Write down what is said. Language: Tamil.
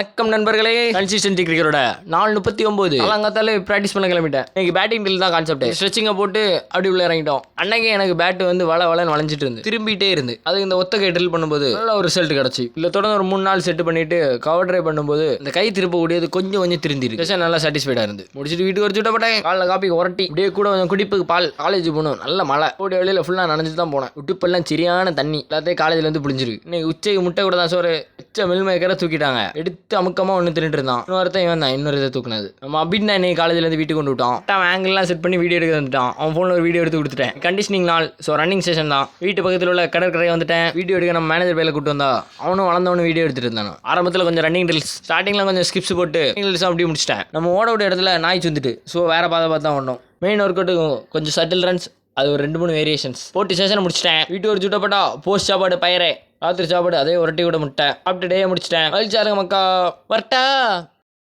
வணக்கம் நண்பர்களே, கன்சிஸ்டன்சி கிரிக்கெட்டோட 4:39 அலங்காத்தாலே ப்ராக்டிஸ் பண்ண கிளம்பிட்டேன். இன்னைக்கு பேட்டிங் டில் தான் கான்செப்ட். ஸ்ட்ரெச்சிங்கை போட்டு அப்படி உள்ள இறங்கிட்டோம். அன்னைக்கு எனக்கு பேட் வந்து வளன்னு வளைஞ்சிட்டு இருந்து திரும்பிட்டே இருந்து அது இந்த ஒத்த கை ட்ரில் பண்ணும்போது நல்ல ஒரு ரிசல்ட் கிடச்சி. இல்லை தொடர்ந்து ஒரு 3 நாள் செட் பண்ணிட்டு கவர் ட்ரை பண்ணும்போது இந்த கை திருப்பக்கூடியது கொஞ்சம் திருந்திருக்கு. நல்லா சாட்டிஸ்ஃபைடா இருந்து முடிச்சுட்டு வீட்டுக்கு ஒரு சுட்டப்பட்டேன். காலைல காப்பி உரட்டி அப்படியே கூட கொஞ்சம் குடிப்புக்கு பால். காலேஜ் போகணும், நல்ல மழை ஓடி வெளியில ஃபுல்லாக நனைஞ்சு தான் போனேன். உட்டுப்பெல்லாம் சரியான தண்ணி எல்லாத்தையும் காலேஜ்ல இருந்து புளிஞ்சிருக்கு. இன்னைக்கு உச்சைக்கு முட்டை கூட தான் சோறு மில் மேக்கரை தூக்கிட்டாங்க. எடுத்து அமுக்கமா ஒன்று தின்னுட்டு இருந்தான். இன்னொருத்தான் இவன் தான் இன்னொரு இதை தூக்குனது. நம்ம அப்படின்னு இன்னைக்கு காலேஜ்லேருந்து வீட்டுக்கு கொண்டு விட்டான். அவன் ஆங்கிள்லாம் செட் பண்ணி வீடியோ எடுக்க வந்துட்டான். அவன் ஃபோனில் ஒரு வீடியோ எடுத்து கொடுத்துட்டேன். கண்டிஷனிங் நாள், ஸோ ரன்னிங் செஷன் தான். வீட்டு பக்கத்தில் உள்ள கடற்கரை வந்துட்டேன். வீடியோ எடுக்க நம்ம மேனேஜர் பையில கூட்டு வந்தா அவனும் வளர்ந்தவனு வீடியோ எடுத்துட்டு இருந்தான். ஆரம்பத்தில் கொஞ்சம் ரன்னிங் ட்ரில்ஸ், ஸ்டார்டிங்கில் கொஞ்சம் ஸ்கிப்ஸ் போட்டு ட்ரில்ஸ் அப்படி முடிச்சிட்டேன். நம்ம ஓட விட இடத்துல நாய் சுந்துட்டு, ஸோ வேற பார்த்து தான் ஓடணும். மெயின் ஒர்க் அவுட்டு கொஞ்சம் சட்டில் ரன்ஸ், அது ஒரு 2-3 வேரியேஷன்ஸ் போட்டு செஷன் முடிச்சிட்டேன். வீட்டு ஒரு சுட்டப்பட்டா போஸ்ட் சாப்பாடு பயிரே ராத்திரி சாப்பாடு அதே ஒரு டீ கூட முட்டை சாப்பிட்டு டே முடிச்சிட்டேன். மகிழ்ச்சியாருங்க மக்கா, வரட்டா.